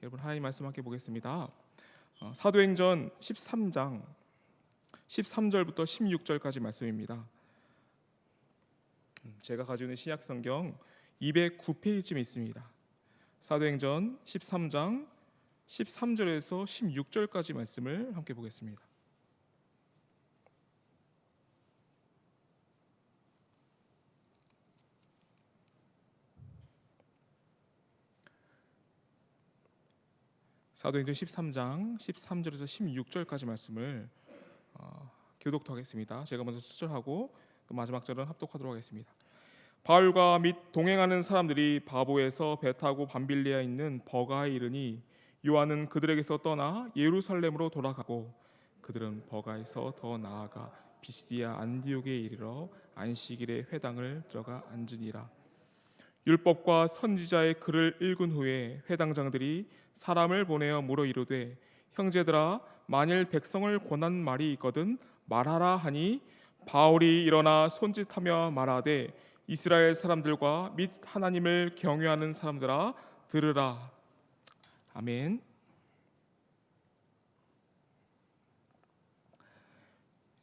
여러분 하나님 말씀 함께 보겠습니다. 사도행전 13장 13절부터 16절까지 말씀입니다. 제가 가지고 있는 신약성경 209페이지쯤에 있습니다. 사도행전 13장 13절에서 16절까지 말씀을 함께 보겠습니다. 사도행전 13장 13절에서 16절까지 말씀을 교독하겠습니다. 제가 먼저 수절하고 또 마지막 절은 합독하도록 하겠습니다. 바울과 및 동행하는 사람들이 바보에서 배 타고 밤빌리아에 있는 버가에 이르니 요한은 그들에게서 떠나 예루살렘으로 돌아가고 그들은 버가에서 더 나아가 비시디아 안디옥에 이르러 안식일에 회당을 들어가 앉으니라. 율법과 선지자의 글을 읽은 후에 회당장들이 사람을 보내어 물어 이르되 형제들아 만일 백성을 권한 말이 있거든 말하라 하니 바울이 일어나 손짓하며 말하되 이스라엘 사람들과 및 하나님을 경외하는 사람들아 들으라. 아멘.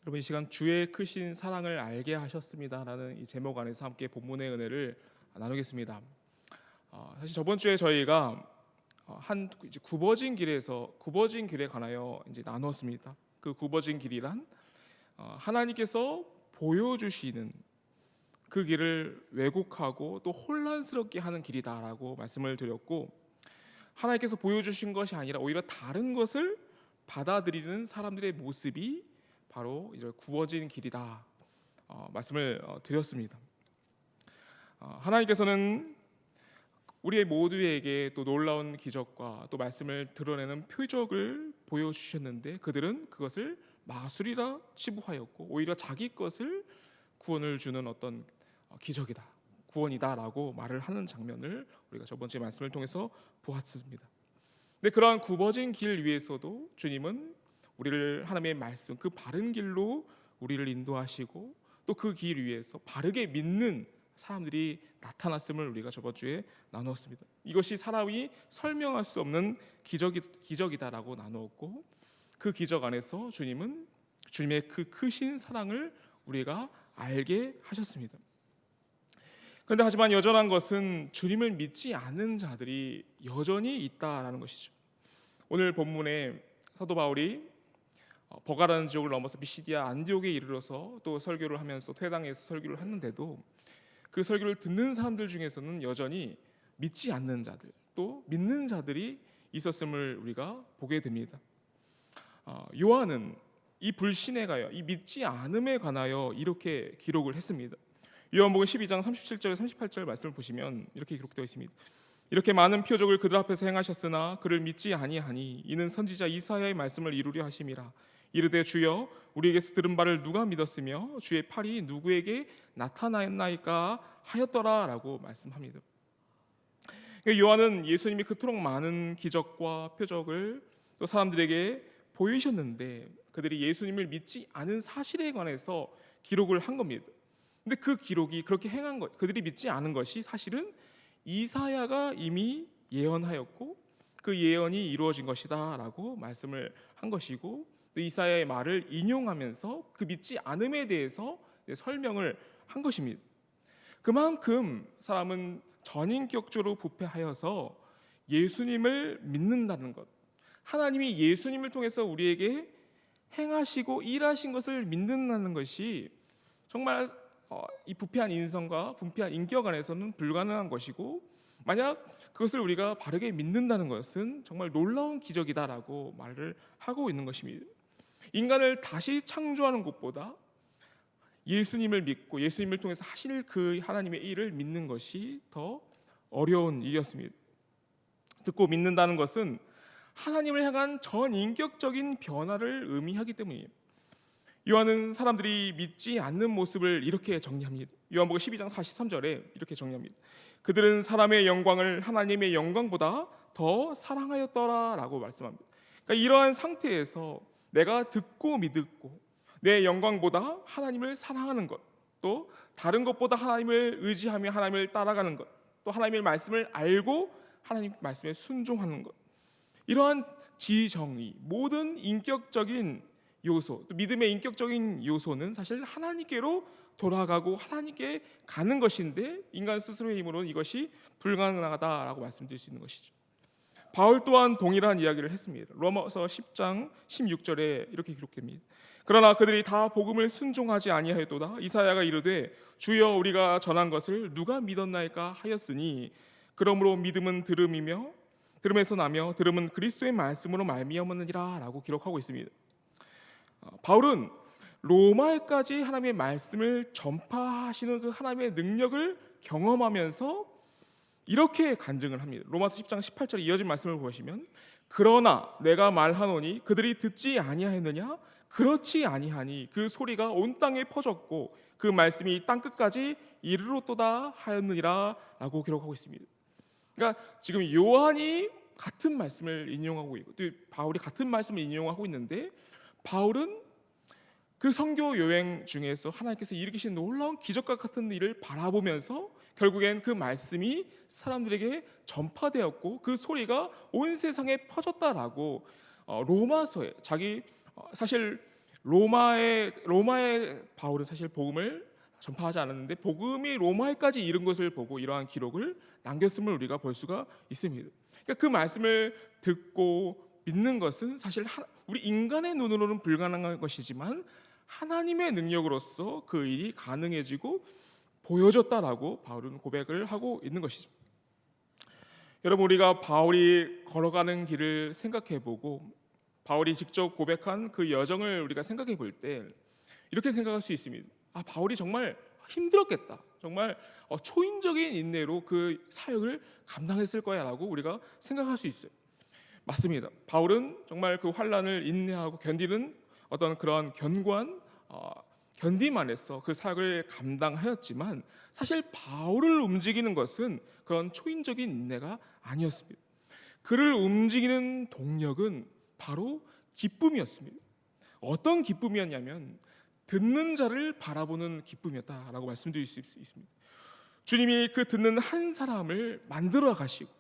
여러분 이 시간 주의 크신 사랑을 알게 하셨습니다라는 이 제목 안에서 함께 본문의 은혜를 나누겠습니다. 사실 저번 주에 저희가 한 굽어진 길에 관하여 이제 나눴습니다. 그 굽어진 길이란 하나님께서 보여주시는 그 길을 왜곡하고 또 혼란스럽게 하는 길이다라고 말씀을 드렸고, 하나님께서 보여주신 것이 아니라 오히려 다른 것을 받아들이는 사람들의 모습이 바로 이제 굽어진 길이다 말씀을 드렸습니다. 하나님께서는 우리 모두에게 또 놀라운 기적과 또 말씀을 드러내는 표적을 보여주셨는데 그들은 그것을 마술이라 치부하였고 오히려 자기 것을 구원을 주는 어떤 기적이다, 구원이다라고 말을 하는 장면을 우리가 저번 주에 말씀을 통해서 보았습니다. 근데 그러한 굽어진 길 위에서도 주님은 우리를 하나님의 말씀, 그 바른 길로 우리를 인도하시고 또 그 길 위에서 바르게 믿는 사람들이 나타났음을 우리가 저번 주에 나누었습니다. 이것이 사람이 설명할 수 없는 기적이다라고 나누었고, 그 기적 안에서 주님은 주님의 그 크신 사랑을 우리가 알게 하셨습니다. 그런데 하지만 여전한 것은 주님을 믿지 않는 자들이 여전히 있다라는 것이죠. 오늘 본문에 사도 바울이 버가라는 지역을 넘어서 비시디아 안디옥에 이르러서 또 설교를 하면서 회당에서 설교를 했는데도 그 설교를 듣는 사람들 중에서는 여전히 믿지 않는 자들, 또 믿는 자들이 있었음을 우리가 보게 됩니다. 요한은 이 불신에 가여, 이 믿지 않음에 관하여 이렇게 기록을 했습니다. 요한복음 12장 37절 38절 말씀을 보시면 이렇게 기록되어 있습니다. 이렇게 많은 표적을 그들 앞에서 행하셨으나 그를 믿지 아니하니 이는 선지자 이사야의 말씀을 이루려 하심이라. 이르되 주여 우리에게서 들은 바를 누가 믿었으며 주의 팔이 누구에게 나타났나이까 하였더라라고 말씀합니다. 요한은 예수님이 그토록 많은 기적과 표적을 또 사람들에게 보이셨는데 그들이 예수님을 믿지 않은 사실에 관해서 기록을 한 겁니다. 근데 그 기록이 그렇게 행한 것, 그들이 믿지 않은 것이 사실은 이사야가 이미 예언하였고 그 예언이 이루어진 것이다라고 말씀을 한 것이고, 또 이사야의 말을 인용하면서 그 믿지 않음에 대해서 설명을 한 것입니다. 그만큼 사람은 전인격적으로 부패하여서 예수님을 믿는다는 것, 하나님이 예수님을 통해서 우리에게 행하시고 일하신 것을 믿는다는 것이 정말 이 부패한 인성과 부패한 인격 안에서는 불가능한 것이고, 만약 그것을 우리가 바르게 믿는다는 것은 정말 놀라운 기적이다라고 말을 하고 있는 것입니다. 인간을 다시 창조하는 것보다 예수님을 믿고 예수님을 통해서 하실 그 하나님의 일을 믿는 것이 더 어려운 일이었습니다. 듣고 믿는다는 것은 하나님을 향한 전인격적인 변화를 의미하기 때문이에요. 요한은 사람들이 믿지 않는 모습을 이렇게 정리합니다. 요한복음 12장 43절에 이렇게 정리합니다. 그들은 사람의 영광을 하나님의 영광보다 더 사랑하였더라라고 말씀합니다. 그러니까 이러한 상태에서 내가 듣고 믿고 내 영광보다 하나님을 사랑하는 것, 또 다른 것보다 하나님을 의지하며 하나님을 따라가는 것, 또 하나님의 말씀을 알고 하나님 말씀에 순종하는 것, 이러한 지정의, 모든 인격적인 요소, 또 믿음의 인격적인 요소는 사실 하나님께로 돌아가고 하나님께 가는 것인데 인간 스스로의 힘으로는 이것이 불가능하다라고 말씀드릴 수 있는 것이죠. 바울 또한 동일한 이야기를 했습니다. 로마서 10장 16절에 이렇게 기록됩니다. 그러나 그들이 다 복음을 순종하지 아니하였도다. 이사야가 이르되 주여 우리가 전한 것을 누가 믿었나이까 하였으니 그러므로 믿음은 들음이며 들음에서 나며 들음은 그리스도의 말씀으로 말미암았느니라 라고 기록하고 있습니다. 바울은 로마에까지 하나님의 말씀을 전파하시는 그 하나님의 능력을 경험하면서 이렇게 간증을 합니다. 로마서 10장 18절에 이어진 말씀을 보시면 그러나 내가 말하노니 그들이 듣지 아니하였느냐 그렇지 아니하니 그 소리가 온 땅에 퍼졌고 그 말씀이 땅 끝까지 이르렀도다 하였느니라 라고 기록하고 있습니다. 그러니까 지금 요한이 같은 말씀을 인용하고 있고 또 바울이 같은 말씀을 인용하고 있는데 바울은 그 선교 여행 중에서 하나님께서 일으키신 놀라운 기적과 같은 일을 바라보면서 결국엔 그 말씀이 사람들에게 전파되었고 그 소리가 온 세상에 퍼졌다라고 로마서에 사실 로마의 바울은 사실 복음을 전파하지 않았는데 복음이 로마에까지 이른 것을 보고 이러한 기록을 남겼음을 우리가 볼 수가 있습니다. 그러니까 그 말씀을 듣고 믿는 것은 사실 우리 인간의 눈으로는 불가능한 것이지만 하나님의 능력으로서 그 일이 가능해지고 보여졌다라고 바울은 고백을 하고 있는 것이죠. 여러분 우리가 바울이 걸어가는 길을 생각해보고 바울이 직접 고백한 그 여정을 우리가 생각해 볼 때 이렇게 생각할 수 있습니다. 바울이 정말 힘들었겠다. 정말 초인적인 인내로 그 사역을 감당했을 거야라고 우리가 생각할 수 있어요. 맞습니다. 바울은 정말 그 환난을 인내하고 견디는 어떤 그런 견고한 견딤 안에서 그 사역을 감당하였지만 사실 바울을 움직이는 것은 그런 초인적인 인내가 아니었습니다. 그를 움직이는 동력은 바로 기쁨이었습니다. 어떤 기쁨이었냐면 듣는 자를 바라보는 기쁨이었다라고 말씀드릴 수 있습니다. 주님이 그 듣는 한 사람을 만들어 가시고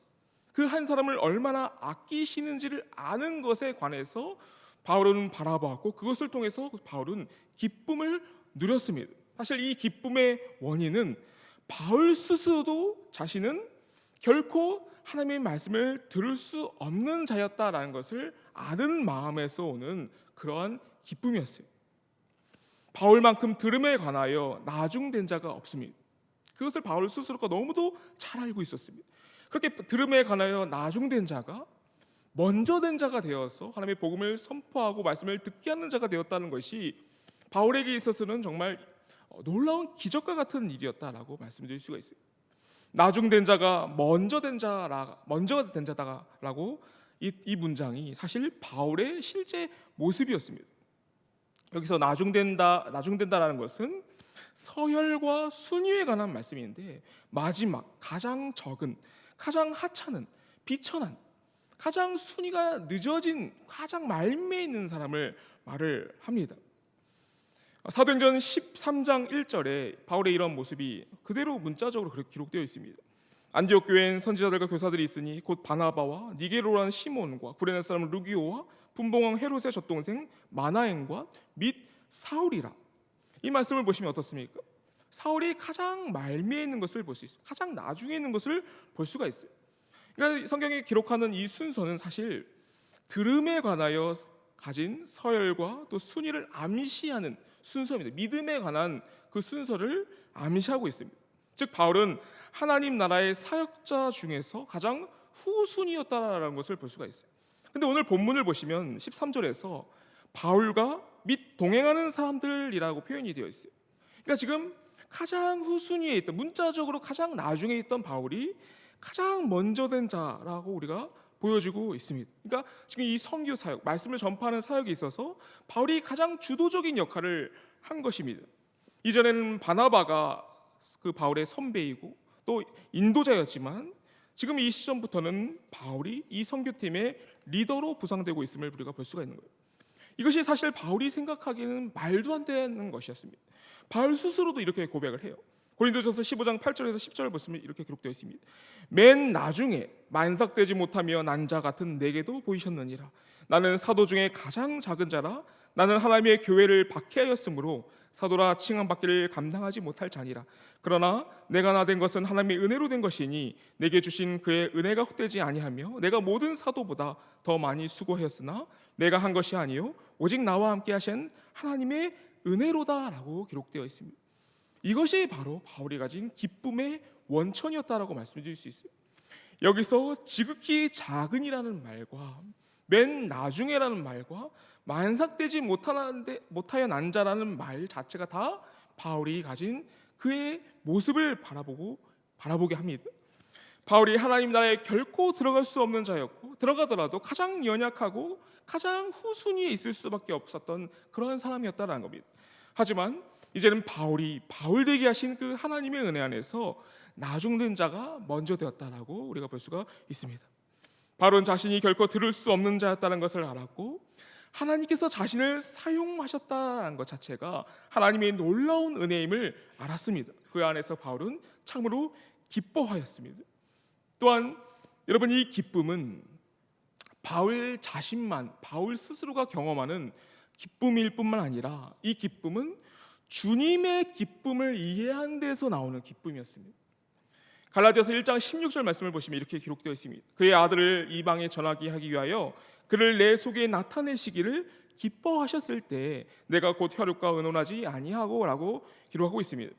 그 한 사람을 얼마나 아끼시는지를 아는 것에 관해서 바울은 바라보았고 그것을 통해서 바울은 기쁨을 누렸습니다. 사실 이 기쁨의 원인은 바울 스스로도 자신은 결코 하나님의 말씀을 들을 수 없는 자였다라는 것을 아는 마음에서 오는 그러한 기쁨이었어요. 바울만큼 들음에 관하여 나중된 자가 없습니다. 그것을 바울 스스로가 너무도 잘 알고 있었습니다. 그렇게 들음에 관하여 나중된 자가 먼저 된 자가 되어서 하나님의 복음을 선포하고 말씀을 듣게 하는 자가 되었다는 것이 바울에게 있어서는 정말 놀라운 기적과 같은 일이었다라고 말씀드릴 수가 있어요. 나중된 자가 먼저 된 자다라고 이 문장이 사실 바울의 실제 모습이었습니다. 여기서 나중된다라는 것은 서열과 순위에 관한 말씀인데 마지막 가장 적은 가장 하찮은 비천한 가장 순위가 늦어진 가장 말미에 있는 사람을 말을 합니다. 사도행전 13장 1절에 바울의 이런 모습이 그대로 문자적으로 그렇게 기록되어 있습니다. 안디옥 교회엔 선지자들과 교사들이 있으니 곧 바나바와 니게로라는 시몬과 구레네 사람 루기오와 분봉왕 헤롯의 젖동생 마나엔과 및 사울이라. 이 말씀을 보시면 어떻습니까? 사울이 가장 말미에 있는 것을 볼 수 있어요. 가장 나중에 있는 것을 볼 수가 있어요. 그러니까 성경이 기록하는 이 순서는 사실 들음에 관하여 가진 서열과 또 순위를 암시하는 순서입니다. 믿음에 관한 그 순서를 암시하고 있습니다. 즉 바울은 하나님 나라의 사역자 중에서 가장 후순위였다라는 것을 볼 수가 있어요. 근데 오늘 본문을 보시면 13절에서 바울과 및 동행하는 사람들이라고 표현이 되어 있어요. 그러니까 지금 가장 후순위에 있던 문자적으로 가장 나중에 있던 바울이 가장 먼저 된 자라고 우리가 보여주고 있습니다. 그러니까 지금 이 선교 사역, 말씀을 전파하는 사역에 있어서 바울이 가장 주도적인 역할을 한 것입니다. 이전에는 바나바가 그 바울의 선배이고 또 인도자였지만 지금 이 시점부터는 바울이 이 선교팀의 리더로 부상되고 있음을 우리가 볼 수가 있는 거예요. 이것이 사실 바울이 생각하기에는 말도 안 되는 것이었습니다. 바울 스스로도 이렇게 고백을 해요. 고린도전서 15장 8절에서 10절을 보시면 이렇게 기록되어 있습니다. 맨 나중에 만삭되지 못하며 난 자 같은 내게도 보이셨느니라. 나는 사도 중에 가장 작은 자라. 나는 하나님의 교회를 박해하였으므로 사도라 칭함받기를 감당하지 못할 자니라. 그러나 내가 나 된 것은 하나님의 은혜로 된 것이니 내게 주신 그의 은혜가 헛되지 아니하며 내가 모든 사도보다 더 많이 수고하였으나 내가 한 것이 아니요 오직 나와 함께 하신 하나님의 은혜로다라고 기록되어 있습니다. 이것이 바로 바울이 가진 기쁨의 원천이었다라고 말씀드릴 수 있어요. 여기서 지극히 작은이라는 말과 맨 나중에라는 말과 만삭되지 못하여 난 자라는 말 자체가 다 바울이 가진 그의 모습을 바라보게 합니다. 바울이 하나님 나라에 결코 들어갈 수 없는 자였고 들어가더라도 가장 연약하고 가장 후순위에 있을 수밖에 없었던 그런 사람이었다는 겁니다. 하지만 이제는 바울이 바울 되게 하신 그 하나님의 은혜 안에서 나중된 자가 먼저 되었다라고 우리가 볼 수가 있습니다. 바울은 자신이 결코 들을 수 없는 자였다는 것을 알았고 하나님께서 자신을 사용하셨다는 것 자체가 하나님의 놀라운 은혜임을 알았습니다. 그 안에서 바울은 참으로 기뻐하였습니다. 또한 여러분, 이 기쁨은 바울 자신만, 바울 스스로가 경험하는 기쁨일 뿐만 아니라 이 기쁨은 주님의 기쁨을 이해한 데서 나오는 기쁨이었습니다. 갈라디아서 1장 16절 말씀을 보시면 이렇게 기록되어 있습니다. 그의 아들을 이방에 전하게 하기 위하여 그를 내 속에 나타내시기를 기뻐하셨을 때 내가 곧 혈육과 의논하지 아니하고 라고 기록하고 있습니다.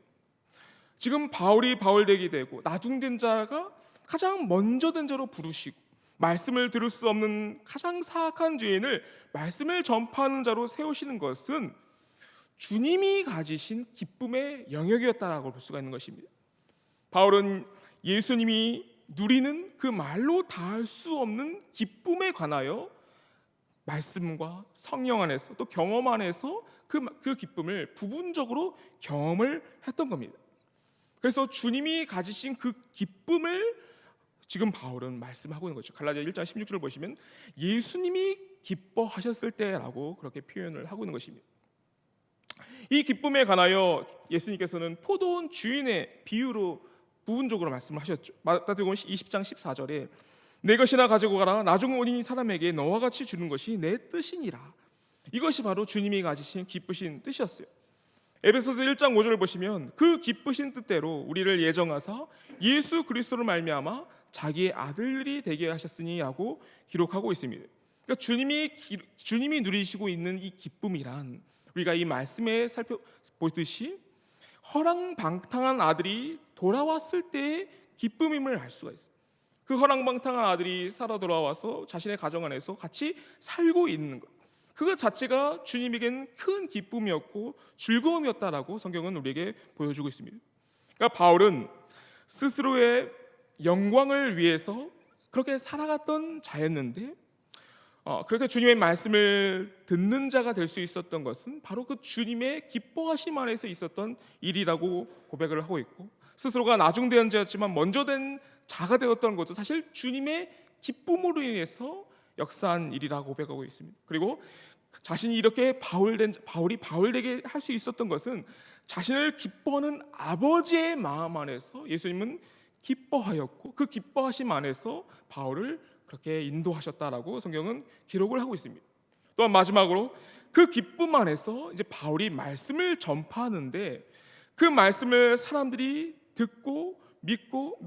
지금 바울이 바울되게 되고 나중된 자가 가장 먼저 된 자로 부르시고 말씀을 들을 수 없는 가장 사악한 죄인을 말씀을 전파하는 자로 세우시는 것은 주님이 가지신 기쁨의 영역이었다라고 볼 수가 있는 것입니다. 바울은 예수님이 누리는 그 말로 다할 수 없는 기쁨에 관하여 말씀과 성령 안에서 또 경험 안에서 그 기쁨을 부분적으로 경험을 했던 겁니다. 그래서 주님이 가지신 그 기쁨을 지금 바울은 말씀하고 있는 거죠. 갈라디아 1장 16절을 보시면 예수님이 기뻐하셨을 때라고 그렇게 표현을 하고 있는 것입니다. 이 기쁨에 관하여 예수님께서는 포도원 주인의 비유로 부분적으로 말씀을 하셨죠. 마태복음 20장 14절에 내 것이나 가지고 가라. 나중 어린이 사람에게 너와 같이 주는 것이 내 뜻이니라. 이것이 바로 주님이 가지신 기쁘신 뜻이었어요. 에베소서 1장 5절을 보시면 그 기쁘신 뜻대로 우리를 예정하사 예수 그리스도를 말미암아 자기의 아들이 되게 하셨으니라고 기록하고 있습니다. 그러니까 주님이 누리시고 있는 이 기쁨이란 우리가 이 말씀에 살펴보듯이 허랑방탕한 아들이 돌아왔을 때의 기쁨임을 알 수가 있어요. 그 허랑방탕한 아들이 살아 돌아와서 자신의 가정 안에서 같이 살고 있는 것, 그것 자체가 주님에겐 큰 기쁨이었고 즐거움이었다라고 성경은 우리에게 보여주고 있습니다. 그러니까 바울은 스스로의 영광을 위해서 그렇게 살아갔던 자였는데 그렇게 주님의 말씀을 듣는 자가 될 수 있었던 것은 바로 그 주님의 기뻐하심 안에서 있었던 일이라고 고백을 하고 있고, 스스로가 나중된 자였지만 먼저 된 자가 되었던 것도 사실 주님의 기쁨으로 인해서 역사한 일이라고 고백하고 있습니다. 그리고 자신이 이렇게 바울이 바울되게 할 수 있었던 것은 자신을 기뻐하는 아버지의 마음 안에서 예수님은 기뻐하였고 그 기뻐하심 안에서 바울을 그렇게 인도하셨다라고 성경은 기록을 하고 있습니다. 또한 마지막으로 그 기쁨 안에서 이제 바울이 말씀을 전파하는데 그 말씀을 사람들이 듣고 믿고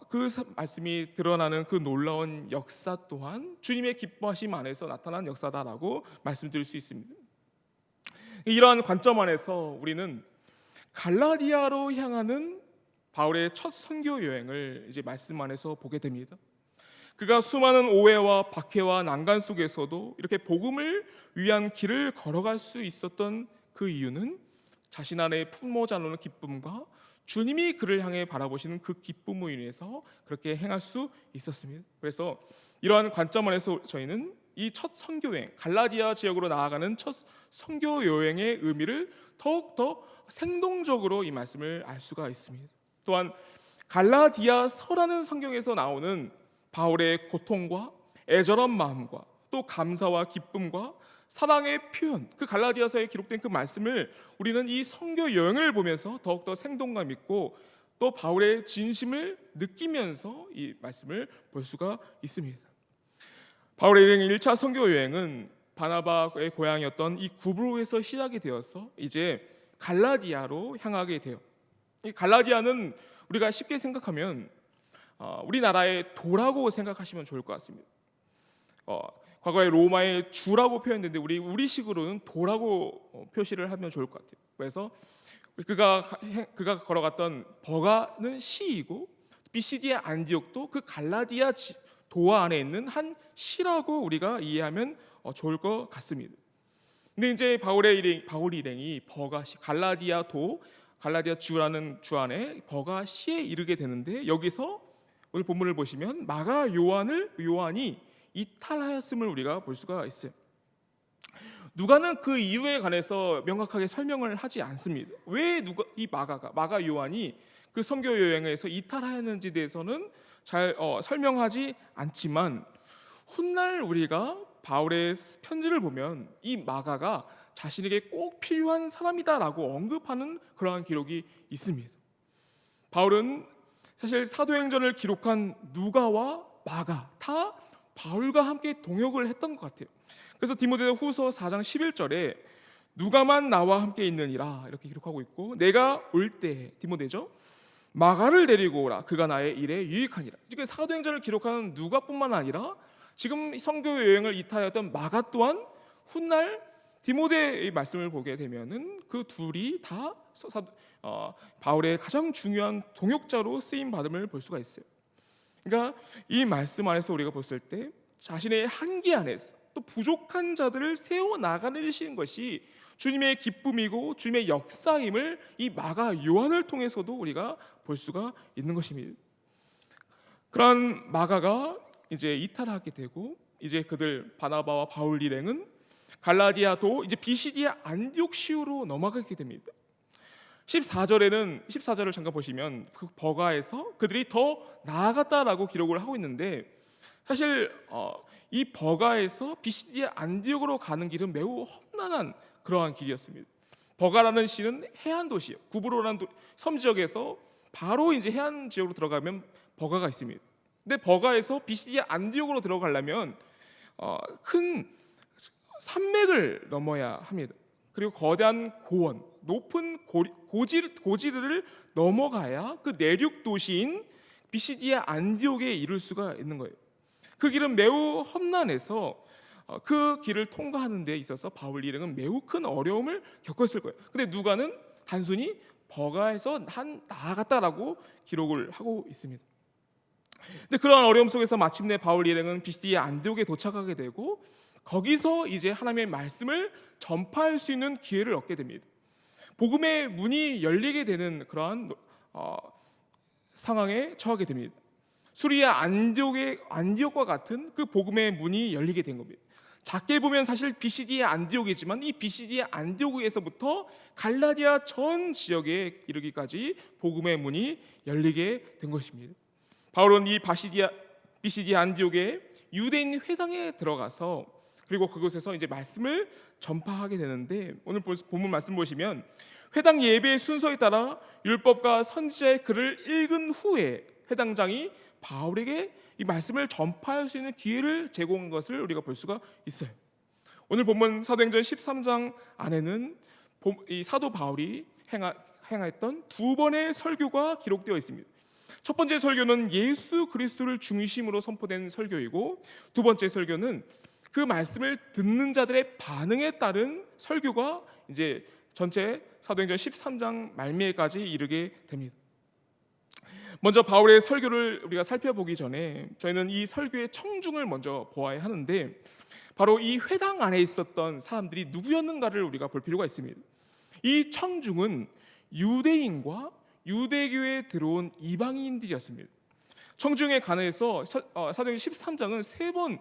그 말씀이 드러나는 그 놀라운 역사 또한 주님의 기뻐하심 안에서 나타난 역사다라고 말씀드릴 수 있습니다. 이러한 관점 안에서 우리는 갈라디아로 향하는 바울의 첫 선교 여행을 이제 말씀 안에서 보게 됩니다. 그가 수많은 오해와 박해와 난간 속에서도 이렇게 복음을 위한 길을 걸어갈 수 있었던 그 이유는 자신 안에 품어져 놓는 기쁨과 주님이 그를 향해 바라보시는 그 기쁨으로 인해서 그렇게 행할 수 있었습니다. 그래서 이러한 관점 안에서 저희는 이 첫 선교 여행, 갈라디아 지역으로 나아가는 첫 선교 여행의 의미를 더욱더 생동적으로 이 말씀을 알 수가 있습니다. 또한 갈라디아서라는 성경에서 나오는 바울의 고통과 애절한 마음과 또 감사와 기쁨과 사랑의 표현, 그 갈라디아서에 기록된 그 말씀을 우리는 이 선교 여행을 보면서 더욱더 생동감 있고 또 바울의 진심을 느끼면서 이 말씀을 볼 수가 있습니다. 바울의 여행 1차 선교 여행은 바나바의 고향이었던 이 구브로에서 시작이 되어서 이제 갈라디아로 향하게 돼요. 이 갈라디아는 우리가 쉽게 생각하면 우리나라의 도라고 생각하시면 좋을 것 같습니다. 과거에 로마의 주라고 표현했는데 우리식으로는 도라고 표시를 하면 좋을 것 같아요. 그래서 그가 걸어갔던 버가는 시이고 비시디아 안디옥도 그 갈라디아 도화 안에 있는 한 시라고 우리가 이해하면 좋을 것 같습니다. 근데 이제 바울 일행이 버가시 갈라디아 주라는 주 안에 버가시에 이르게 되는데 여기서 오늘 본문을 보시면 마가 요한이 이탈하였음을 우리가 볼 수가 있어요. 누가는 그 이유에 관해서 명확하게 설명을 하지 않습니다. 왜 마가 요한이 그 선교 여행에서 이탈하였는지에 대해서는 잘 설명하지 않지만 훗날 우리가 바울의 편지를 보면 이 마가가 자신에게 꼭 필요한 사람이다라고 언급하는 그러한 기록이 있습니다. 바울은 사실 사도행전을 기록한 누가와 마가 다 바울과 함께 동역을 했던 것 같아요. 그래서 디모데후서 4장 11절에 누가만 나와 함께 있느니라 이렇게 기록하고 있고 내가 올 때 디모데죠 마가를 데리고 오라 그가 나의 일에 유익하니라. 지금 사도행전을 기록하는 누가뿐만 아니라 지금 선교 여행을 이탈했던 마가 또한 훗날 디모데의 말씀을 보게 되면은 그 둘이 다 바울의 가장 중요한 동역자로 쓰임 받음을 볼 수가 있어요. 그러니까 이 말씀 안에서 우리가 봤을 때 자신의 한계 안에서 또 부족한 자들을 세워 나가는 것이 주님의 기쁨이고 주님의 역사임을 이 마가 요한을 통해서도 우리가 볼 수가 있는 것입니다. 그런 마가가 이제 이탈하게 되고 이제 그들 바나바와 바울 일행은 갈라디아도 이제 비시디아 안디옥시오로 넘어가게 됩니다. 14절을 잠깐 보시면 그 버가에서 그들이 더 나아갔다라고 기록을 하고 있는데 사실 이 버가에서 비시디아 안디옥으로 가는 길은 매우 험난한 그러한 길이었습니다. 버가라는 시는 해안 도시예요. 구브로라는 섬 지역에서 바로 이제 해안 지역으로 들어가면 버가가 있습니다. 근데 버가에서 비시디아 안디옥으로 들어가려면 큰 산맥을 넘어야 합니다. 그리고 거대한 고원, 높은 고지를 넘어가야 그 내륙 도시인 비시디아 안디옥에 이를 수가 있는 거예요. 그 길은 매우 험난해서 그 길을 통과하는 데 있어서 바울 일행은 매우 큰 어려움을 겪었을 거예요. 근데 누가는 단순히 버가에서 나아갔다라고 기록을 하고 있습니다. 근데 그러한 어려움 속에서 마침내 바울 일행은 비시디아 안디옥에 도착하게 되고 거기서 이제 하나님의 말씀을 전파할 수 있는 기회를 얻게 됩니다. 복음의 문이 열리게 되는 그러한 상황에 처하게 됩니다. 수리아 안디옥과 같은 그 복음의 문이 열리게 된 겁니다. 작게 보면 사실 비시디아 안디옥이지만 이 비시디아 안디옥에서부터 갈라디아 전 지역에 이르기까지 복음의 문이 열리게 된 것입니다. 바울은 이 비시디아 안디옥의 유대인 회당에 들어가서 그리고 그곳에서 이제 말씀을 전파하게 되는데 오늘 본문 말씀 보시면 회당 예배의 순서에 따라 율법과 선지자의 글을 읽은 후에 회당장이 바울에게 이 말씀을 전파할 수 있는 기회를 제공한 것을 우리가 볼 수가 있어요. 오늘 본문 사도행전 13장 안에는 이 사도 바울이 행했던 두 번의 설교가 기록되어 있습니다. 첫 번째 설교는 예수 그리스도를 중심으로 선포된 설교이고 두 번째 설교는 그 말씀을 듣는 자들의 반응에 따른 설교가 이제 전체 사도행전 13장 말미에까지 이르게 됩니다. 먼저 바울의 설교를 우리가 살펴보기 전에 저희는 이 설교의 청중을 먼저 보아야 하는데 바로 이 회당 안에 있었던 사람들이 누구였는가를 우리가 볼 필요가 있습니다. 이 청중은 유대인과 유대교에 들어온 이방인들이었습니다. 청중에 관해서 사도행전 13장은 3번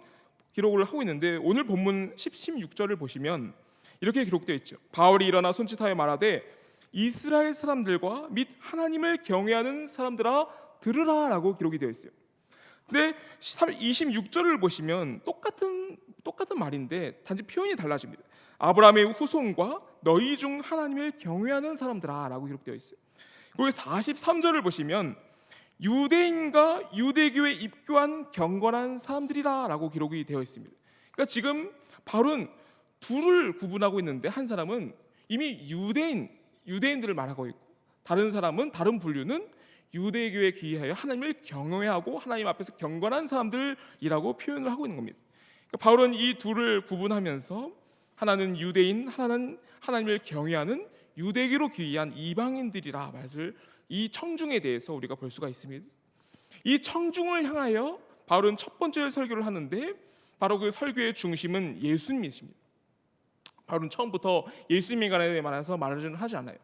기록을 하고 있는데 오늘 본문 16절을 보시면 이렇게 기록되어 있죠. 바울이 일어나 손짓하여 말하되 이스라엘 사람들과 및 하나님을 경외하는 사람들아 들으라 라고 기록이 되어 있어요. 근데 26절을 보시면 똑같은 말인데 단지 표현이 달라집니다. 아브라함의 후손과 너희 중 하나님을 경외하는 사람들아라고 기록되어 있어요. 그리고 43절을 보시면 유대인과 유대교에 입교한 경건한 사람들이라라고 기록이 되어 있습니다. 그러니까 지금 바울은 둘을 구분하고 있는데, 한 사람은 이미 유대인들을 말하고 있고, 다른 사람은, 다른 분류는 유대교에 귀하여 하나님을 경외하고 하나님 앞에서 경건한 사람들이라고 표현을 하고 있는 겁니다. 그러니까 바울은 이 둘을 구분하면서 하나는 유대인, 하나는 하나님을 경외하는 유대교로 귀한 이방인들이라 말을, 이 청중에 대해서 우리가 볼 수가 있습니다. 이 청중을 향하여 바울은 첫 번째 설교를 하는데, 바로 그 설교의 중심은 예수님이십니다. 바울은 처음부터 예수님에 관해 말해서 말을 하지 않아요.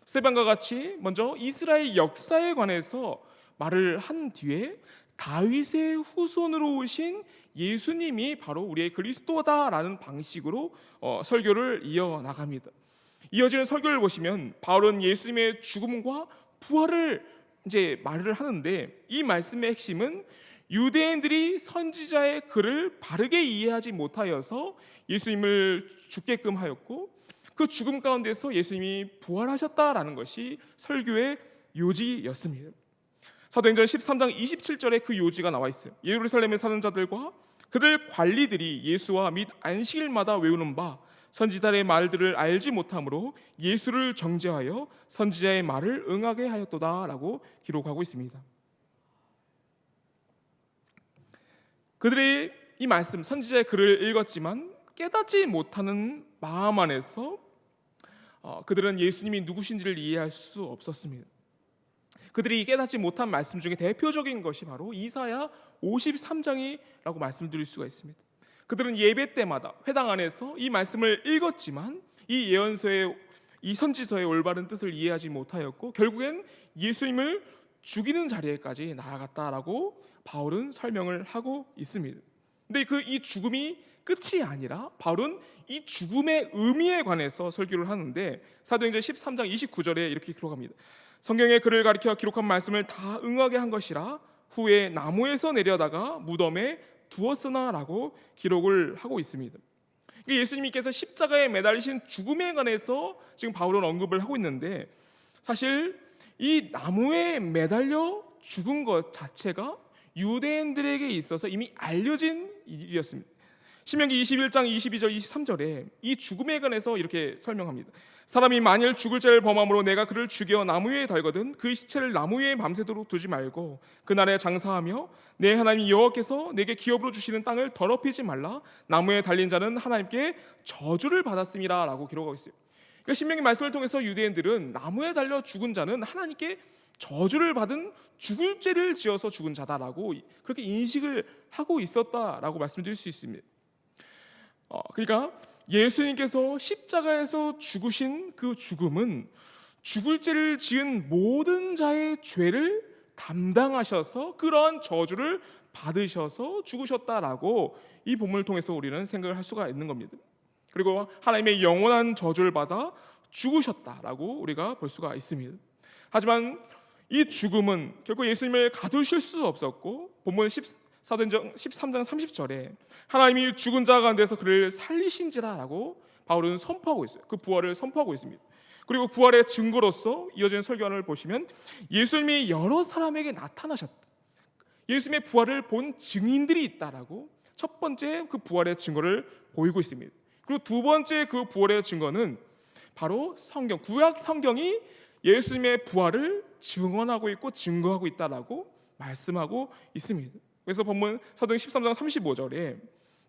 스데반과 같이 먼저 이스라엘 역사에 관해서 말을 한 뒤에 다윗의 후손으로 오신 예수님이 바로 우리의 그리스도다라는 방식으로 설교를 이어나갑니다. 이어지는 설교를 보시면 바울은 예수님의 죽음과 부활을 이제 말을 하는데, 이 말씀의 핵심은 유대인들이 선지자의 글을 바르게 이해하지 못하여서 예수님을 죽게끔 하였고, 그 죽음 가운데서 예수님이 부활하셨다라는 것이 설교의 요지였습니다. 사도행전 13장 27절에 그 요지가 나와 있어요. 예루살렘에 사는 자들과 그들 관리들이 예수와 및 안식일마다 외우는 바 선지자의 말들을 알지 못함으로 예수를 정죄하여 선지자의 말을 응하게 하였도다라고 기록하고 있습니다. 그들이 이 말씀, 선지자의 글을 읽었지만 깨닫지 못하는 마음 안에서 그들은 예수님이 누구신지를 이해할 수 없었습니다. 그들이 깨닫지 못한 말씀 중에 대표적인 것이 바로 이사야 53장이라고 말씀드릴 수가 있습니다. 그들은 예배 때마다 회당 안에서 이 말씀을 읽었지만 이 예언서의, 이 선지서의 올바른 뜻을 이해하지 못하였고, 결국엔 예수님을 죽이는 자리에까지 나아갔다라고 바울은 설명을 하고 있습니다. 근데 이 죽음이 끝이 아니라 바울은 이 죽음의 의미에 관해서 설교를 하는데, 사도행전 13장 29절에 이렇게 기록합니다. 성경의 글을 가리켜 기록한 말씀을 다 응하게 한 것이라 후에 나무에서 내려다가 무덤에 두었으나라고 기록을 하고 있습니다. 예수님께서 십자가에 매달리신 죽음에 관해서 지금 바울은 언급을 하고 있는데, 사실 이 나무에 매달려 죽은 것 자체가 유대인들에게 있어서 이미 알려진 일이었습니다. 신명기 21장 22절 23절에 이 죽음에 관해서 이렇게 설명합니다. 사람이 만일 죽을 죄를 범함으로 내가 그를 죽여 나무 위에 달거든 그 시체를 나무 위에 밤새도록 두지 말고 그날에 장사하며 내 하나님 여호와께서 내게 기업으로 주시는 땅을 더럽히지 말라. 나무에 달린 자는 하나님께 저주를 받았음이라 라고 기록하고 있어요. 그러니까 신명기 말씀을 통해서 유대인들은 나무에 달려 죽은 자는 하나님께 저주를 받은 죽을 죄를 지어서 죽은 자다라고 그렇게 인식을 하고 있었다라고 말씀드릴 수 있습니다. 그러니까 예수님께서 십자가에서 죽으신 그 죽음은 죽을 죄를 지은 모든 자의 죄를 담당하셔서 그러한 저주를 받으셔서 죽으셨다라고 이 본문을 통해서 우리는 생각을 할 수가 있는 겁니다. 그리고 하나님의 영원한 저주를 받아 죽으셨다라고 우리가 볼 수가 있습니다. 하지만 이 죽음은 결국 예수님을 가두실 수 없었고, 본문 사도행전 13장 30절에 하나님이 죽은 자 가운데서 그를 살리신지라라고 바울은 선포하고 있어요. 그 부활을 선포하고 있습니다. 그리고 부활의 증거로서 이어지는 설교를 보시면 예수님이 여러 사람에게 나타나셨다, 예수님의 부활을 본 증인들이 있다라고 첫 번째 그 부활의 증거를 보이고 있습니다. 그리고 두 번째 그 부활의 증거는 바로 성경, 구약 성경이 예수님의 부활을 증언하고 있고 증거하고 있다라고 말씀하고 있습니다. 그래서 본문 사도행전 13장 35절에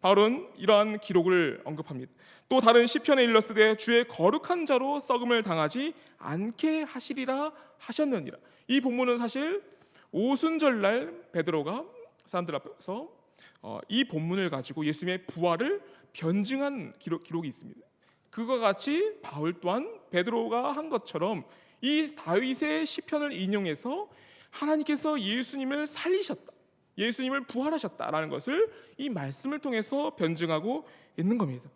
바울은 이러한 기록을 언급합니다. 또 다른 시편에 일렀으되 주의 거룩한 자로 썩음을 당하지 않게 하시리라 하셨느니라. 이 본문은 사실 오순절날 베드로가 사람들 앞에서 이 본문을 가지고 예수님의 부활을 변증한 기록이 있습니다. 그와 같이 바울 또한 베드로가 한 것처럼 이 다윗의 시편을 인용해서 하나님께서 예수님을 살리셨다, 예수님을 부활하셨다라는 것을 이 말씀을 통해서 변증하고 있는 겁니다.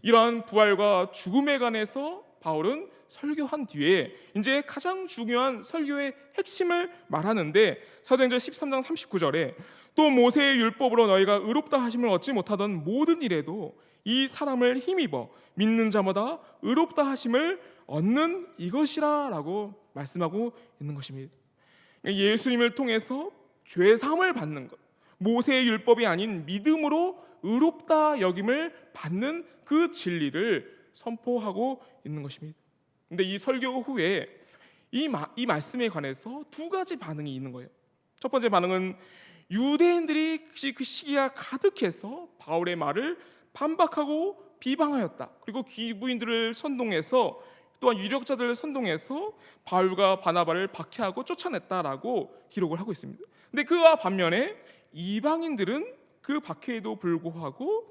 이러한 부활과 죽음에 관해서 바울은 설교한 뒤에 이제 가장 중요한 설교의 핵심을 말하는데, 사도행전 13장 39절에 또 모세의 율법으로 너희가 의롭다 하심을 얻지 못하던 모든 일에도 이 사람을 힘입어 믿는 자마다 의롭다 하심을 얻는 이것이라 라고 말씀하고 있는 것입니다. 예수님을 통해서 죄 사함을 받는 것, 모세의 율법이 아닌 믿음으로 의롭다 여김을 받는 그 진리를 선포하고 있는 것입니다. 근데 이 설교 후에 이 말씀에 관해서 두 가지 반응이 있는 거예요. 첫 번째 반응은 유대인들이 그 시기가 가득해서 바울의 말을 반박하고 비방하였다. 그리고 귀부인들을 선동해서, 또한 유력자들을 선동해서 바울과 바나바를 박해하고 쫓아냈다라고 기록을 하고 있습니다. 근데 그와 반면에 이방인들은 그 박해에도 불구하고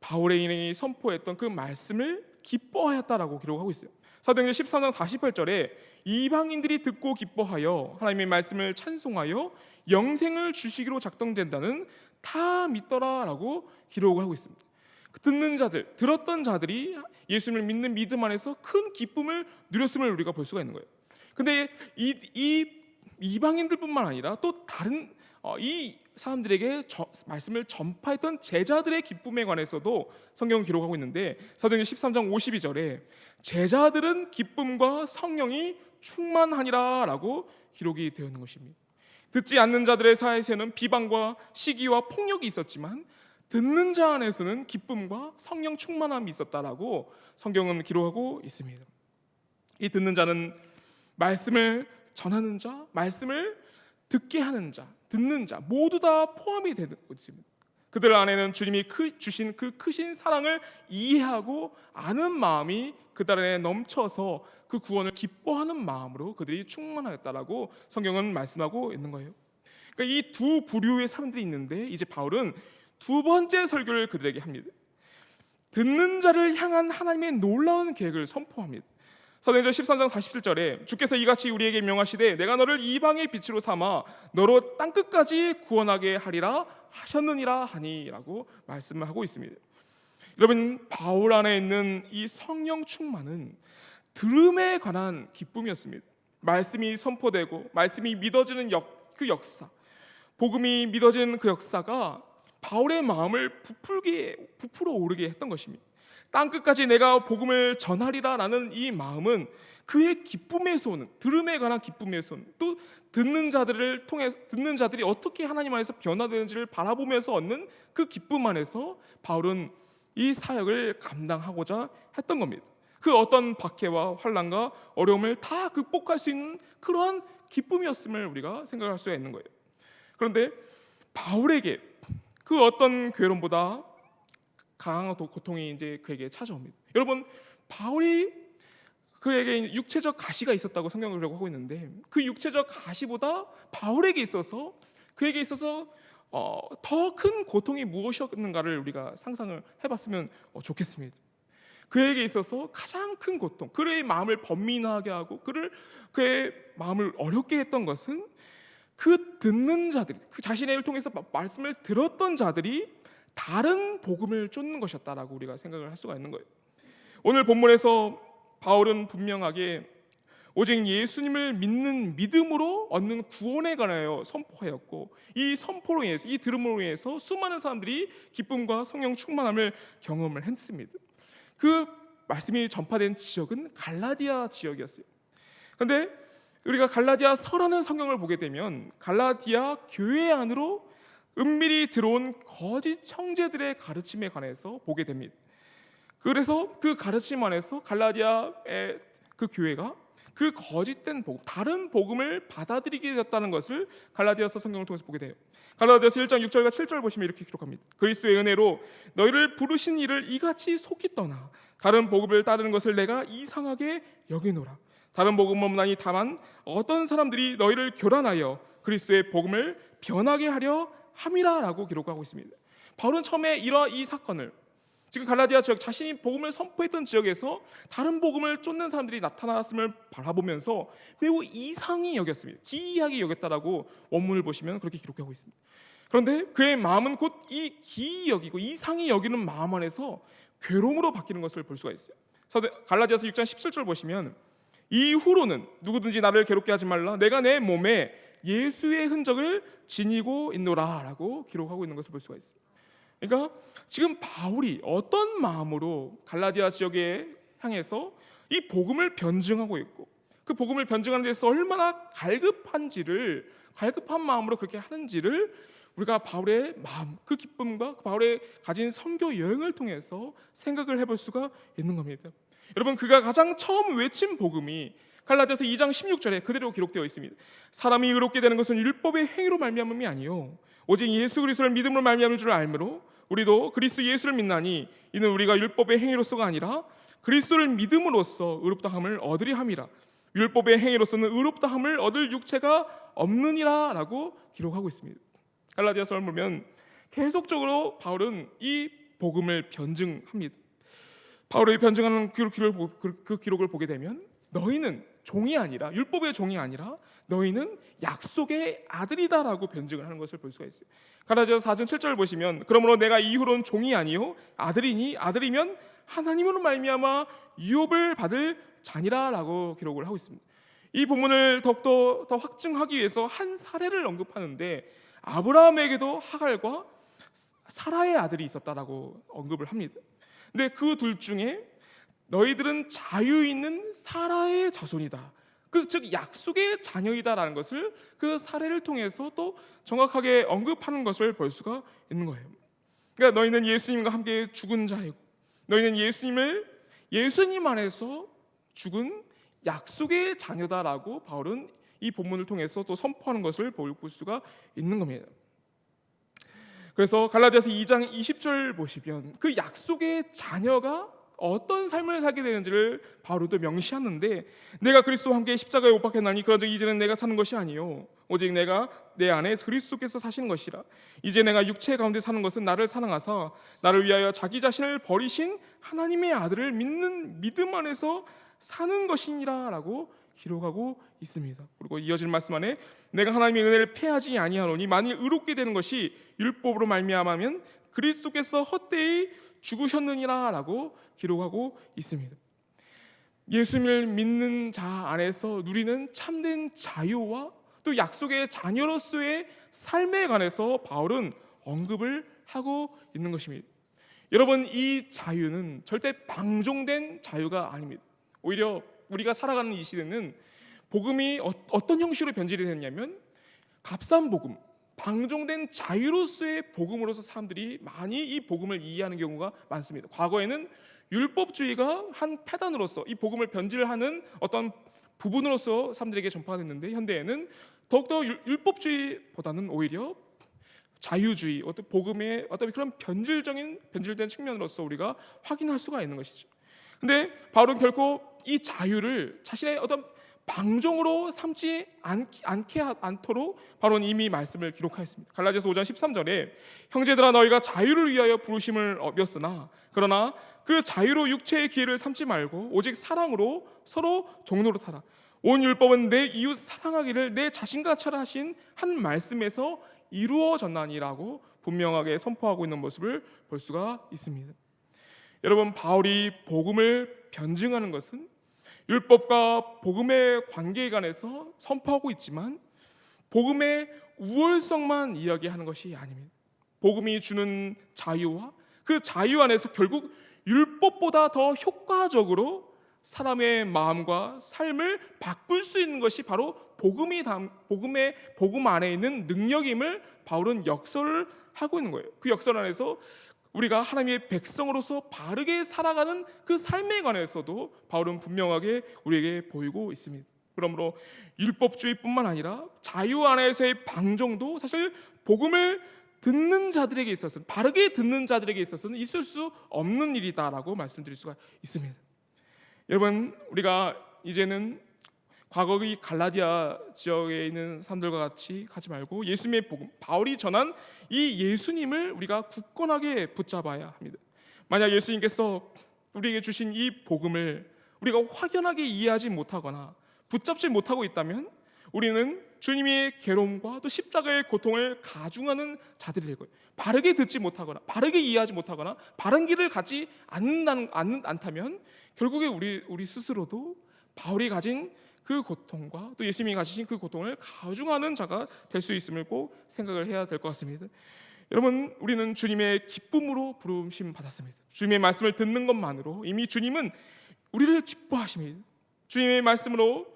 바울의 인행이 선포했던 그 말씀을 기뻐하였다라고 기록하고 있어요. 사도행전 13장 48절에 이방인들이 듣고 기뻐하여 하나님의 말씀을 찬송하여 영생을 주시기로 작정된다는 다 믿더라라고 기록을 하고 있습니다. 듣는 자들, 들었던 자들이 예수님을 믿는 믿음 안에서 큰 기쁨을 누렸음을 우리가 볼 수가 있는 거예요. 근데 이 이방인들뿐만 아니라 또 다른 이 사람들에게 말씀을 전파했던 제자들의 기쁨에 관해서도 성경은 기록하고 있는데, 사도행전 13장 52절에 제자들은 기쁨과 성령이 충만하니라 라고 기록이 되어 있는 것입니다. 듣지 않는 자들의 사이에는 비방과 시기와 폭력이 있었지만 듣는 자 안에서는 기쁨과 성령 충만함이 있었다라고 성경은 기록하고 있습니다. 이 듣는 자는 말씀을 전하는 자, 말씀을 듣게 하는 자, 듣는 자 모두 다 포함이 되는 것입니다. 그들 안에는 주님이 주신 그 크신 사랑을 이해하고 아는 마음이 그들 안에 넘쳐서 그 구원을 기뻐하는 마음으로 그들이 충만하였다라고 성경은 말씀하고 있는 거예요. 그러니까 이 두 부류의 사람들이 있는데, 이제 바울은 두 번째 설교를 그들에게 합니다. 듣는 자를 향한 하나님의 놀라운 계획을 선포합니다. 사도행전 13장 47절에 주께서 이같이 우리에게 명하시되 내가 너를 이방의 빛으로 삼아 너로 땅끝까지 구원하게 하리라 하셨느니라 하니라고 말씀을 하고 있습니다. 여러분, 바울 안에 있는 이 성령 충만은 들음에 관한 기쁨이었습니다. 말씀이 선포되고 말씀이 믿어지는 그 역사, 복음이 믿어지는 그 역사가 바울의 마음을 부풀어 오르게 했던 것입니다. 땅끝까지 내가 복음을 전하리라라는 이 마음은 그의 기쁨에서 오는, 들음에 관한 기쁨에서 오는, 또 듣는 자들을 통해서 듣는 자들이 어떻게 하나님 안에서 변화되는지를 바라보면서 얻는 그 기쁨 안에서 바울은 이 사역을 감당하고자 했던 겁니다. 그 어떤 박해와 환난과 어려움을 다 극복할 수 있는 그러한 기쁨이었음을 우리가 생각할 수가 있는 거예요. 그런데 바울에게 그 어떤 괴로움보다 강한 고통이 이제 그에게 찾아옵니다. 여러분, 바울이 그에게 육체적 가시가 있었다고 성경을 하고 있는데, 그 육체적 가시보다 바울에게 있어서 그에게 있어서 더 큰 고통이 무엇이었는가를 우리가 상상을 해봤으면 좋겠습니다. 그에게 있어서 가장 큰 고통, 그의 마음을 번민하게 하고 그의 마음을 어렵게 했던 것은 그 듣는 자들이, 그 자신을 통해서 말씀을 들었던 자들이 다른 복음을 쫓는 것이었다라고 우리가 생각을 할 수가 있는 거예요. 오늘 본문에서 바울은 분명하게 오직 예수님을 믿는 믿음으로 얻는 구원에 관하여 선포하였고, 이 선포로 인해서, 이 들음으로 인해서 수많은 사람들이 기쁨과 성령 충만함을 경험을 했습니다. 그 말씀이 전파된 지역은 갈라디아 지역이었어요. 그런데 우리가 갈라디아 서라는 성경을 보게 되면 갈라디아 교회 안으로 은밀히 들어온 거짓 형제들의 가르침에 관해서 보게 됩니다. 그래서 그 가르침 안에서 갈라디아의 그 교회가 그 거짓된 복음, 다른 복음을 받아들이게 되었다는 것을 갈라디아서 성경을 통해서 보게 돼요. 갈라디아서 1장 6절과 7절 보시면 이렇게 기록합니다. 그리스도의 은혜로 너희를 부르신 이를 이같이 속히 떠나 다른 복음을 따르는 것을 내가 이상하게 여기노라. 다른 복음은 없나니 다만 어떤 사람들이 너희를 교란하여 그리스도의 복음을 변하게 하려 함이라라고 기록하고 있습니다. 바울은 처음에 이 사건을, 지금 갈라디아 지역, 자신이 복음을 선포했던 지역에서 다른 복음을 쫓는 사람들이 나타났음을 바라보면서 매우 이상히 여겼습니다. 기이하게 여겼다라고 원문을 보시면 그렇게 기록하고 있습니다. 그런데 그의 마음은 곧 이 기이 여기고 이상히 여기는 마음 안에서 괴로움으로 바뀌는 것을 볼 수가 있어요. 갈라디아서 6장 17절 보시면 이후로는 누구든지 나를 괴롭게 하지 말라. 내가 내 몸에 예수의 흔적을 지니고 있노라라고 기록하고 있는 것을 볼 수가 있어요. 그러니까 지금 바울이 어떤 마음으로 갈라디아 지역에 향해서 이 복음을 변증하고 있고 그 복음을 변증하는 데서 얼마나 갈급한 마음으로 그렇게 하는지를 우리가 바울의 마음, 그 기쁨과 바울의 가진 선교 여행을 통해서 생각을 해볼 수가 있는 겁니다. 여러분, 그가 가장 처음 외친 복음이 갈라디아서 2장 16절에 그대로 기록되어 있습니다. 사람이 의롭게 되는 것은 율법의 행위로 말미암음이 아니요 오직 예수 그리스도를 믿음으로 말미암은 줄 알므로 우리도 그리스도 예수를 믿나니 이는 우리가 율법의 행위로서가 아니라 그리스도를 믿음으로써 의롭다함을 얻으리 함이라. 율법의 행위로서는 의롭다함을 얻을 육체가 없느니라 라고 기록하고 있습니다. 갈라디아서를 보면 계속적으로 바울은 이 복음을 변증합니다. 바울이 변증하는 그 기록을 보게 되면 너희는 종이 아니라 율법의 종이 아니라 너희는 약속의 아들이다라고 변증을 하는 것을 볼 수가 있어요. 갈라디아서 4장 7절 보시면 그러므로 내가 이후로는 종이 아니요 아들이니 아들이면 하나님으로 말미암아 유업을 받을 자니라라고 기록을 하고 있습니다. 이 본문을 더욱더 더 확증하기 위해서 한 사례를 언급하는데 아브라함에게도 하갈과 사라의 아들이 있었다라고 언급을 합니다. 근데 그 둘 중에 너희들은 자유 있는 사라의 자손이다. 즉 약속의 자녀이다라는 것을 그 사례를 통해서 또 정확하게 언급하는 것을 볼 수가 있는 거예요. 그러니까 너희는 예수님과 함께 죽은 자이고 너희는 예수님 안에서 죽은 약속의 자녀다라고 바울은 이 본문을 통해서 또 선포하는 것을 볼 수가 있는 겁니다. 그래서 갈라디아서 2장 20절 보시면 그 약속의 자녀가 어떤 삶을 살게 되는지를 바울은 또 명시하는데 내가 그리스도와 함께 십자가에 못 박혔나니 그런즉 이제는 내가 사는 것이 아니요 오직 내가 내 안에 그리스도께서 사시는 것이라. 이제 내가 육체 가운데 사는 것은 나를 사랑하사 나를 위하여 자기 자신을 버리신 하나님의 아들을 믿는 믿음 안에서 사는 것이니라 라고 기록하고 있습니다. 그리고 이어지는 말씀 안에 내가 하나님의 은혜를 패하지 아니하노니 만일 의롭게 되는 것이 율법으로 말미암으면 그리스도께서 헛되이 죽으셨느니라 라고 기록하고 있습니다. 예수님을 믿는 자 안에서 누리는 참된 자유와 또 약속의 자녀로서의 삶에 관해서 바울은 언급을 하고 있는 것입니다. 여러분, 이 자유는 절대 방종된 자유가 아닙니다. 오히려 우리가 살아가는 이 시대는 복음이 어떤 형식으로 변질이 됐냐면 값싼 복음, 방종된 자유로서의 복음으로서 사람들이 많이 이 복음을 이해하는 경우가 많습니다. 과거에는 율법주의가 한 패단으로서 이 복음을 변질하는 어떤 부분으로서 사람들에게 전파가 됐는데 현대에는 더욱더 율법주의보다는 오히려 자유주의, 어떤 복음의 어떤 그런 변질된 측면으로서 우리가 확인할 수가 있는 것이죠. 근데 바울은 결코 이 자유를 자신의 어떤 방종으로 삼지 않도록 바울은 이미 말씀을 기록하였습니다. 갈라디아서 5장 13절에 형제들아 너희가 자유를 위하여 부르심을 얻었으나 그러나 그 자유로 육체의 기회를 삼지 말고 오직 사랑으로 서로 종노릇하라. 온 율법은 내 이웃 사랑하기를 내 자신같이 하신 한 말씀에서 이루어졌나니라고 분명하게 선포하고 있는 모습을 볼 수가 있습니다. 여러분, 바울이 복음을 변증하는 것은 율법과 복음의 관계에 관해서 선포하고 있지만 복음의 우월성만 이야기하는 것이 아닙니다. 복음이 주는 자유와 그 자유 안에서 결국 율법보다 더 효과적으로 사람의 마음과 삶을 바꿀 수 있는 것이 바로 복음 안에 있는 능력임을 바울은 역설을 하고 있는 거예요. 그 역설 안에서 우리가 하나님의 백성으로서 바르게 살아가는 그 삶에 관해서도 바울은 분명하게 우리에게 보이고 있습니다. 그러므로 율법주의뿐만 아니라 자유 안에서의 방종도 사실 복음을 듣는 자들에게 있어서는, 바르게 듣는 자들에게 있어서는 있을 수 없는 일이다라고 말씀드릴 수가 있습니다. 여러분, 우리가 이제는 과거의 갈라디아 지역에 있는 사람들과 같이 가지 말고 예수님의 복음, 바울이 전한 이 예수님을 우리가 굳건하게 붙잡아야 합니다. 만약 예수님께서 우리에게 주신 이 복음을 우리가 확연하게 이해하지 못하거나 붙잡지 못하고 있다면 우리는 주님의 괴로움과 또 십자가의 고통을 가중하는 자들이 될 거예요. 바르게 듣지 못하거나 바르게 이해하지 못하거나 바른 길을 가지 않다면 결국에 우리 스스로도 바울이 가진 그 고통과 또 예수님이 가지신 그 고통을 가중하는 자가 될 수 있음을 꼭 생각을 해야 될 것 같습니다. 여러분, 우리는 주님의 기쁨으로 부르심 받았습니다. 주님의 말씀을 듣는 것만으로 이미 주님은 우리를 기뻐하십니다. 주님의 말씀으로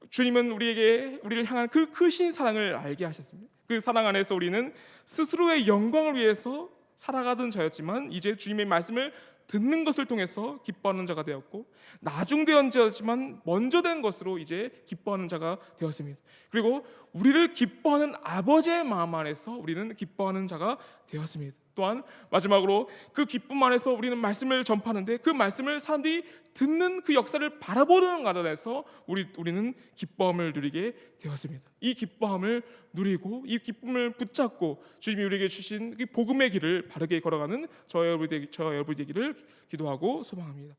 주님은 우리를 향한 그 크신 사랑을 알게 하셨습니다. 그 사랑 안에서 우리는 스스로의 영광을 위해서 살아가던 자였지만 이제 주님의 말씀을 듣는 것을 통해서 기뻐하는 자가 되었고, 나중된 자였지만 먼저 된 것으로 이제 기뻐하는 자가 되었습니다. 그리고 우리를 기뻐하는 아버지의 마음 안에서 우리는 기뻐하는 자가 되었습니다. 또한 마지막으로 그 기쁨 안에서 우리는 말씀을 전파하는데 그 말씀을 사람들이 듣는 그 역사를 바라보는 가운데서 우리는 기뻐함을 누리게 되었습니다. 이 기뻐함을 누리고 이 기쁨을 붙잡고 주님이 우리에게 주신 그 복음의 길을 바르게 걸어가는 저와 여러분이 되기를 기도하고 소망합니다.